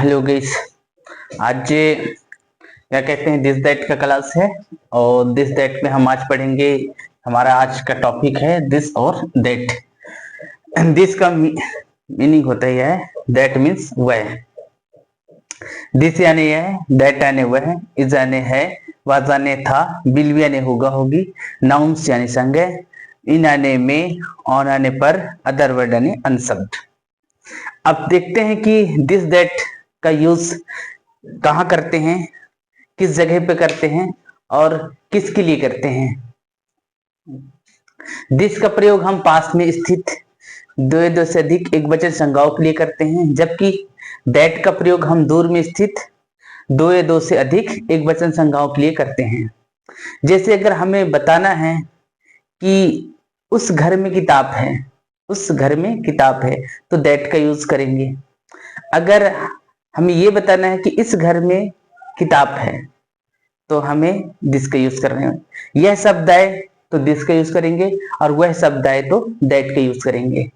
Hello guys. आज क्या कहते हैं दिस दैट का क्लास है और दिस दैट में हम आज पढ़ेंगे। हमारा आज का टॉपिक है दिस और दैट। दिस का मीनिंग होता ही है दैट मीन्स वह। दिस यानी यह, दैट यानी वह, इज यानी है, वाज यानी था, विल भी यानी होगा होगी, नाउन्स यानी संज्ञा, इन यानी में, ऑन यानी पर, अदर वर्ड यानी अन्य शब्द। अब देखते हैं कि दिस दैट का यूज कहाँ करते हैं, किस जगह पे करते हैं और किसके लिए करते हैं। दिस का प्रयोग हम पास में स्थित दो या दो से अधिक एक वचन संज्ञाओं के लिए करते हैं, जबकि दैट का प्रयोग हम दूर में स्थित दो या दो से अधिक एक वचन संज्ञाओं के लिए करते हैं। जैसे अगर हमें बताना है कि उस घर में किताब है, उस घर में किताब है, तो दैट का यूज करेंगे। अगर हमें ये बताना है कि इस घर में किताब है, तो हमें दिस का यूज करना है। यह शब्द आए तो दिस का यूज करेंगे और वह शब्द आए तो दैट का यूज करेंगे।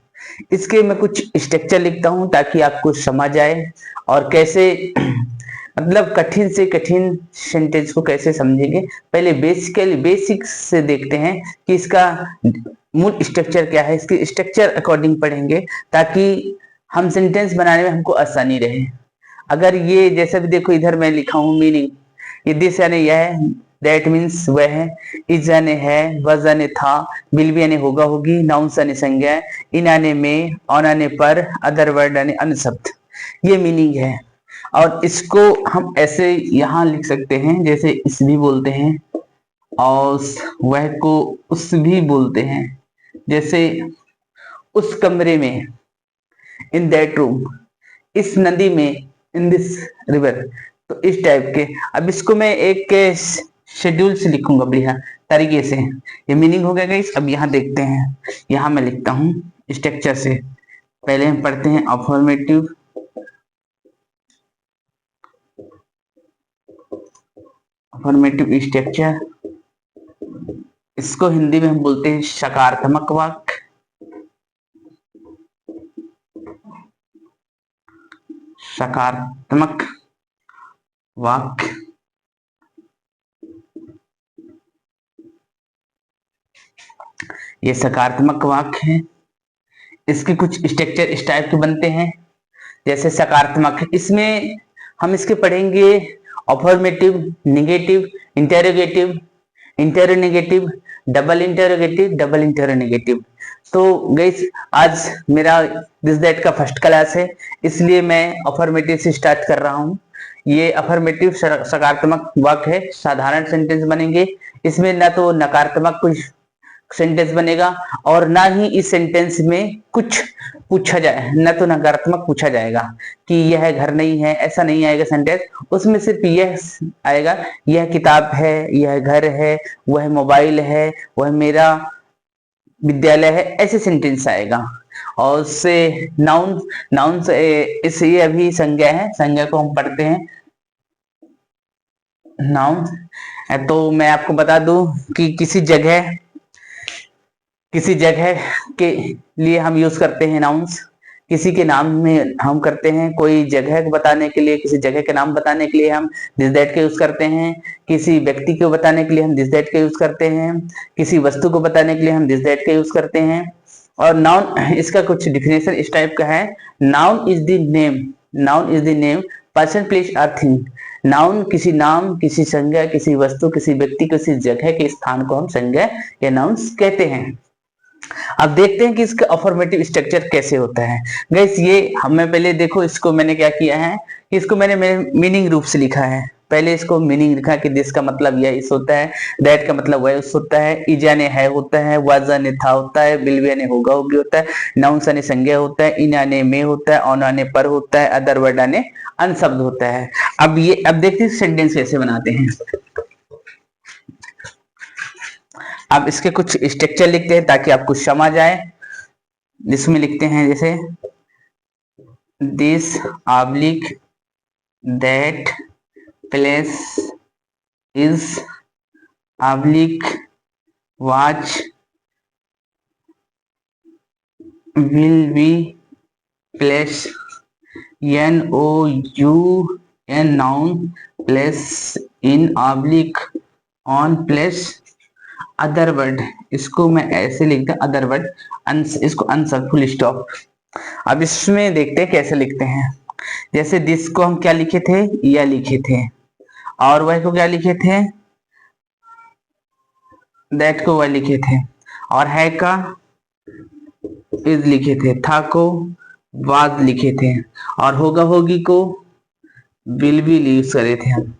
इसके मैं कुछ स्ट्रक्चर लिखता हूं ताकि आपको समझ आए और कैसे मतलब कठिन से कठिन सेंटेंस को कैसे समझेंगे। पहले बेसिक्स से देखते हैं कि इसका मूल स्ट्रक्चर क्या है, इसके स्ट्रक्चर अकॉर्डिंग पढ़ेंगे ताकि हम सेंटेंस बनाने में हमको आसानी रहे। अगर ये जैसा भी देखो, इधर मैं लिखा हूं मीनिंग, ये दिस यानी यह है, दैट मीन्स वह है, इज यानी है, वज यानी था, विल भी यानी होगा होगी, नाउन्स यानी संज्ञा, इन यानी में, ऑन यानी पर, अदर वर्ड यानी अन्य शब्द। ये मीनिंग है और इसको हम ऐसे यहां लिख सकते हैं, जैसे इस भी बोलते हैं और वह को उस भी बोलते हैं। जैसे उस कमरे में, इन दैट रूम, इस नदी में, इन दिस रिवर। तो इस टाइप के। अब इसको मैं एक शेड्यूल से लिखूंगा बढ़िया तरीके से। ये मीनिंग हो गया गाइस। अब यहाँ देखते हैं, यहाँ मैं लिखता हूँ स्ट्रक्चर से। पहले हम पढ़ते हैं अफर्मेटिव, अफर्मेटिव स्ट्रक्चर। इसको हिंदी में हम बोलते हैं सकारात्मक वाक्य। सकारात्मक वाक्य ये सकारात्मक वाक्य है। इसके कुछ स्ट्रक्चर इस टाइप के बनते हैं। जैसे सकारात्मक, इसमें हम इसके पढ़ेंगे affirmative, negative, interrogative, interronegative, double interrogative, double interronegative. तो गाइस आज मेरा दिस दैट का फर्स्ट क्लास है, इसलिए मैं अफर्मेटिव से स्टार्ट कर रहा हूँ। ये अफर्मेटिव सकारात्मक वाक्य है, साधारण सेंटेंस बनेंगे। इसमें ना तो नकारात्मक कुछ सेंटेंस बनेगा और ना ही इस सेंटेंस में कुछ पूछा जाए, ना तो नकारात्मक पूछा जाएगा कि यह घर नहीं है, ऐसा नहीं आएगा सेंटेंस। उसमें सिर्फ यह आएगा, यह किताब है, यह घर है, वह मोबाइल है, वह मेरा विद्यालय है, ऐसे सेंटेंस आएगा। और उससे नाउन, नाउन से इस ये अभी संज्ञा है, संज्ञा को हम पढ़ते हैं नाउन। तो मैं आपको बता दूं कि किसी जगह के लिए हम यूज करते हैं नाउन्स, किसी के नाम में हम करते हैं, कोई जगह को बताने के लिए, किसी जगह के नाम बताने के लिए हम दिस दैट का यूज करते हैं, किसी व्यक्ति को बताने के लिए हम दिस दैट का यूज करते हैं, किसी वस्तु को बताने के लिए हम दिस दैट का यूज करते हैं। और नाउन, इसका कुछ डिफिनेशन इस टाइप का है। Noun is the name, noun is the name, person, place और थिंग। नाउन किसी नाम, किसी संज्ञा, किसी वस्तु, किसी व्यक्ति, किसी जगह के स्थान को हम संज्ञा या नाउन्स कहते हैं। अब देखते हैं कि इसका अफर्मेटिव स्ट्रक्चर कैसे होता है। गाइस ये हमें पहले देखो, इसको मैंने क्या किया है, इसको मैंने मीनिंग रूप से लिखा है। पहले इसको मीनिंग लिखा कि दिस का मतलब यह इस होता है, दैट का मतलब वह उस होता है, इज यानी है होता है, वाज यानी था होता है, विल यानी होगा होगी होता है, नाउन्स यानी संज्ञा होता है, इन यानी में होता है, ऑन यानी पर होता है, अदर वर्ड यानी अन्य शब्द होता है। अब देखते हैं सेंटेंस कैसे बनाते हैं। अब इसके कुछ स्ट्रक्चर लिखते हैं ताकि आपको समझ आए। जिसमें लिखते हैं जैसे this oblique that place is oblique watch will be place NOUN noun plus in oblique on plus other word, इसको मैं ऐसे लिखता हूं अदर वर्ड, इसको अनसब फुल स्टॉप। अब इसमें देखते हैं कैसे लिखते हैं। जैसे दिस को हम क्या लिखे थे, या लिखे थे, और वह को क्या लिखे थे, दैट को वह लिखे थे, और है का इज लिखे थे, था को वाज लिखे थे, और होगा होगी को विल भी यूज करे थे हम,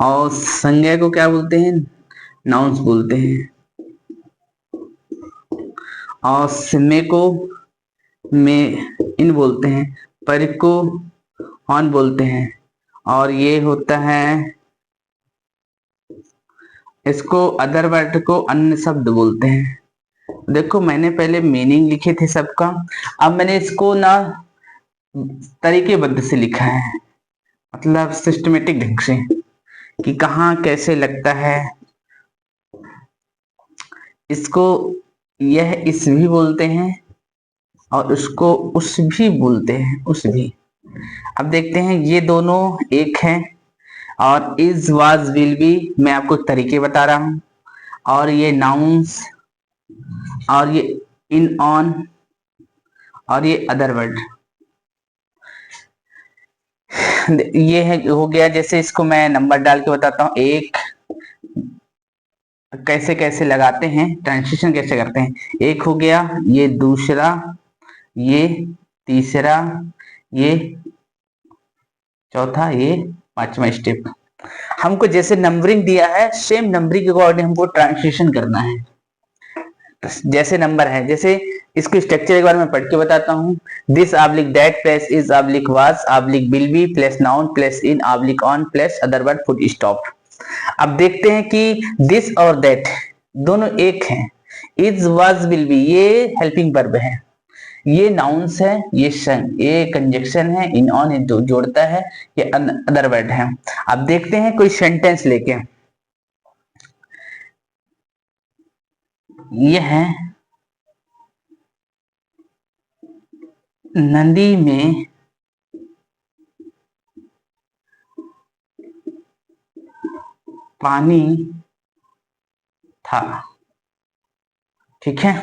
और संज्ञा को क्या बोलते हैं, नाउन्स बोलते हैं, और मे को में इन बोलते हैं, पर को ऑन बोलते हैं, और ये होता है, इसको अदर वर्ड को अन्य शब्द बोलते हैं। देखो मैंने पहले मीनिंग लिखे थे सबका, अब मैंने इसको ना तरीकेबद्ध से लिखा है, मतलब सिस्टमेटिक ढंग से, कि कहाँ कैसे लगता है। इसको यह इस भी बोलते हैं, और उसको उस भी बोलते हैं, उस भी। अब देखते हैं, ये दोनों एक हैं, और इज वाज विल बी मैं आपको तरीके बता रहा हूं, और ये नाउन्स, और ये इन ऑन, और ये अदर वर्ड, ये है हो गया। जैसे इसको मैं नंबर डाल के बताता हूं, एक कैसे कैसे लगाते हैं, ट्रांसलेशन कैसे करते हैं। एक हो गया, ये दूसरा, ये तीसरा, ये चौथा, ये पांचवा स्टेप। हमको जैसे नंबरिंग दिया है, सेम नंबरिंग के अकॉर्डिंग हमको ट्रांसलेशन करना है। जैसे नंबर है, जैसे इसके स्ट्रक्चर के बारे में पढ़ के बताता हूँ। This oblique that plus is oblique was oblique will be plus noun plus in oblique on plus other word full stop. अब देखते हैं कि दिस और दैट दोनों एक हैं। इज वाज विल बी ये हेल्पिंग वर्ब है, ये नाउन्स है, ये कंजक्शन है, इन ऑन जोड़ता है, ये अदर वर्ड है। अब देखते हैं कोई सेंटेंस लेके, ये है नदी में पानी था, ठीक है।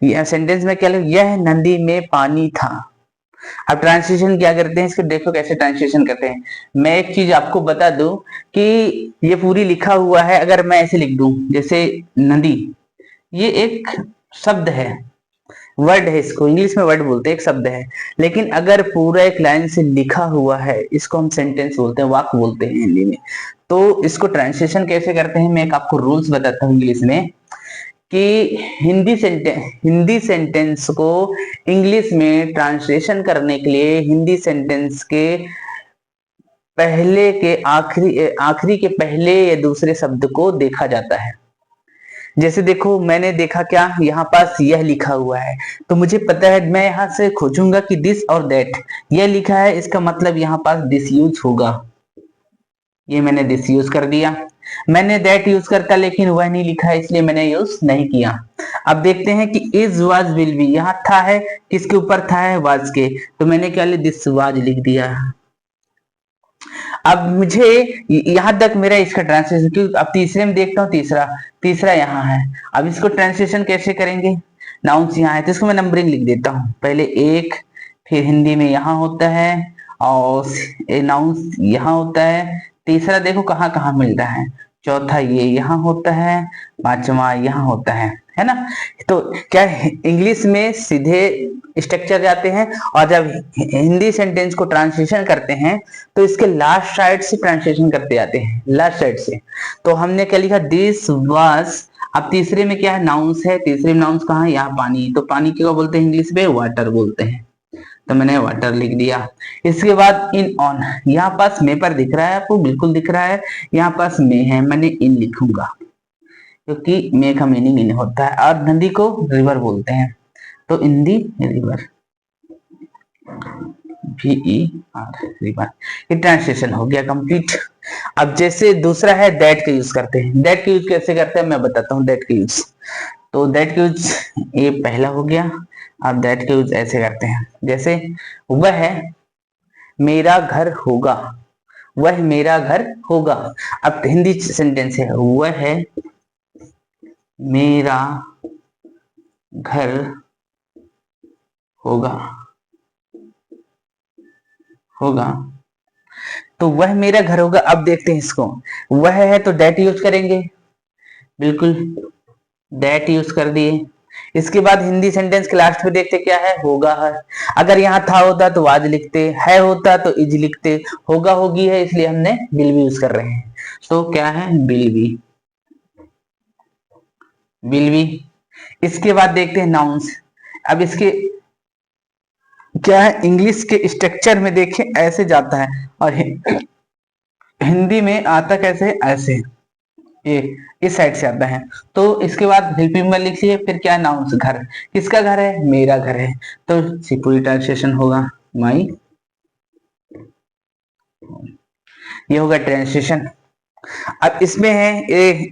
यह सेंटेंस में क्या लिखा, यह नदी में पानी था। अब ट्रांसलेशन क्या करते हैं, इसको देखो कैसे ट्रांसलेशन करते हैं। मैं एक चीज आपको बता दूं कि ये पूरी लिखा हुआ है, अगर मैं ऐसे लिख दूं जैसे नदी, ये एक शब्द है, वर्ड है, इसको इंग्लिश में वर्ड बोलते हैं, एक शब्द है। लेकिन अगर पूरा एक लाइन से लिखा हुआ है, इसको हम सेंटेंस बोलते हैं, वाक्य बोलते हैं हिंदी में। तो इसको ट्रांसलेशन कैसे करते हैं, मैं एक आपको रूल्स बताता हूँ इंग्लिश में, कि हिंदी सेंटेंस को इंग्लिश में ट्रांसलेशन करने के लिए हिंदी सेंटेंस के पहले के आखिरी के पहले या दूसरे शब्द को देखा जाता है। जैसे देखो, मैंने देखा क्या, यहाँ पास यह लिखा हुआ है, तो मुझे पता है, मैं यहां से खोजूंगा कि दिस और दैट, यह लिखा है, इसका मतलब यहाँ पास दिस यूज होगा, ये मैंने दिस यूज कर दिया। मैंने दैट यूज करता, लेकिन वह नहीं लिखा है, इसलिए मैंने यूज नहीं किया। अब देखते हैं कि इज वाज विल बी, यहाँ था है, किसके ऊपर था है, वाज के, तो मैंने क्या लिया, दिस वाज लिख दिया। अब मुझे यहां तक मेरा इसका ट्रांसलेशन, क्योंकि अब तीसरे में देखता हूँ, तीसरा यहाँ है। अब इसको ट्रांसलेशन कैसे करेंगे, नाउन्स यहाँ है, तो इसको मैं नंबरिंग लिख देता हूँ, पहले एक, फिर हिंदी में यहाँ होता है, और नाउन्स यहाँ होता है, तीसरा देखो कहाँ कहाँ मिल रहा है, चौथा ये यहाँ होता है, पांचवा यहाँ होता है ना। तो क्या इंग्लिश में सीधे स्ट्रक्चर जाते हैं, और जब हिंदी सेंटेंस को ट्रांसलेशन करते हैं तो इसके लास्ट साइड से ट्रांसलेशन करते जाते हैं, लास्ट साइड से। तो हमने क्या लिखा, दिस वाज। अब तीसरे में क्या है, नाउन्स है, तीसरे में नाउन्स कहाँ है, यहाँ पानी, तो पानी क्या बोलते हैं इंग्लिश में, वाटर बोलते हैं, तो मैंने वाटर लिख दिया। इसके बाद इन ऑन, यहाँ पास मे पर दिख रहा है आपको, बिल्कुल दिख रहा है, यहाँ पास मे है, मैंने इन लिखूंगा, क्योंकि मे का मीनिंग इन होता है, और नदी को रिवर बोलते हैं, तो इन दी रिवर, VER रिवर। ये ट्रांसलेशन हो गया कंप्लीट। अब जैसे दूसरा है दैट का यूज करते हैं, दैट का यूज कैसे करते हैं मैं बताता हूँ, दैट का यूज। तो दैट का यूज ये पहला हो गया। आप दैट का यूज ऐसे करते हैं, जैसे वह मेरा घर होगा, वह मेरा घर होगा। अब हिंदी सेंटेंस है, वह मेरा घर होगा, होगा। तो वह मेरा घर होगा। अब देखते हैं इसको, वह है तो दैट यूज करेंगे, बिल्कुल दैट यूज कर दिए। इसके बाद हिंदी सेंटेंस के लास्ट में देखते क्या है, होगा है। अगर यहाँ था होता तो वाज लिखते, है होता तो इज लिखते, होगा होगी है इसलिए हमने विल भी यूज कर रहे हैं। तो क्या है, विल बी, विल बी। इसके बाद देखते हैं नाउन्स। अब इसके क्या है, इंग्लिश के स्ट्रक्चर में देखें ऐसे जाता है और हिंदी में आता कैसे, ऐसे ये इस साइड से आता है। तो इसके बाद हेल्पिंग वर्ब लिखिए, फिर क्या, नाउन्स, घर। किसका घर है, मेरा घर है। तो पूरी ट्रांसलेशन होगा माई, ये होगा ट्रांसलेशन। अब इसमें है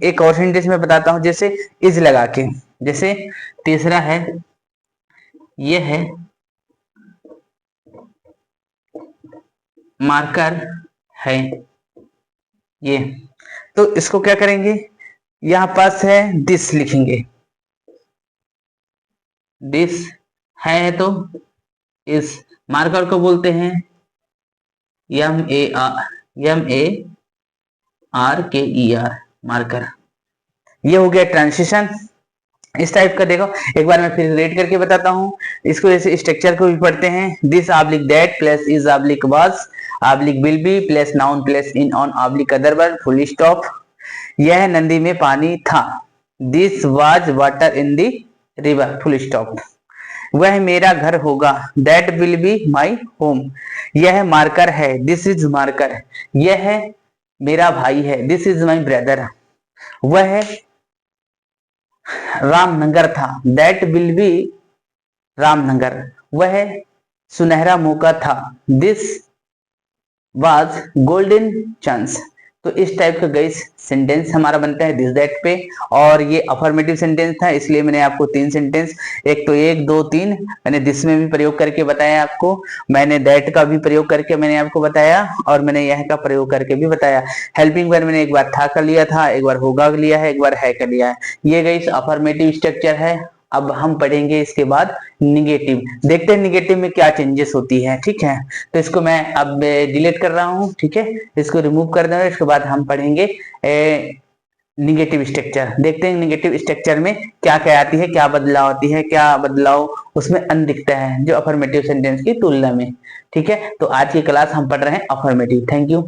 एक और सेंटेंस में बताता हूं, जैसे इज लगा के। जैसे तीसरा है, ये है मार्कर है ये। तो इसको क्या करेंगे, यहां पास है दिस लिखेंगे, दिस है तो इस। मार्कर को बोलते हैं MARKER, मार्कर। ये हो गया ट्रांसिशन। इस टाइप का देखो, एक बार मैं फिर रेड करके बताता हूं इसको। जैसे स्ट्रक्चर को भी पढ़ते हैं, this oblique that plus is oblique was oblique will be plus noun plus in on oblique other verb full stop. यह नदी में पानी था, this was water in the river full stop. वह मेरा घर होगा, that will be my home. यह मार्कर है, दिस इज मार्कर। यह मेरा भाई है, दिस इज माई ब्रदर। वह रामनगर था, दैट विल बी रामनगर। वह सुनहरा मौका था, दिस वाज गोल्डन चांस। तो इस टाइप का गाइस सेंटेंस हमारा बनता है दिस दैट पे। और ये अफर्मेटिव सेंटेंस था, इसलिए मैंने आपको 3 सेंटेंस, एक तो 1 2 3 मैंने दिस में भी प्रयोग करके बताया आपको, मैंने दैट का भी प्रयोग करके मैंने आपको बताया, और मैंने यह का प्रयोग करके भी बताया। हेल्पिंग वर्ब मैंने एक बार था कर लिया था, एक बार होगा लिया है, एक बार है कर लिया है। ये गाइस अफर्मेटिव स्ट्रक्चर है। अब हम पढ़ेंगे इसके बाद निगेटिव। देखते हैं निगेटिव में क्या चेंजेस होती है, ठीक है। तो इसको मैं अब डिलीट कर रहा हूं, ठीक है, इसको रिमूव कर देंगे। इसके बाद हम पढ़ेंगे निगेटिव स्ट्रक्चर। देखते हैं निगेटिव स्ट्रक्चर में क्या क्या आती है, क्या बदलाव आती है, क्या बदलाव उसमें अन दिखता है जो अफर्मेटिव सेंटेंस की तुलना में। ठीक है, तो आज की क्लास हम पढ़ रहे हैं अफर्मेटिव। Thank you.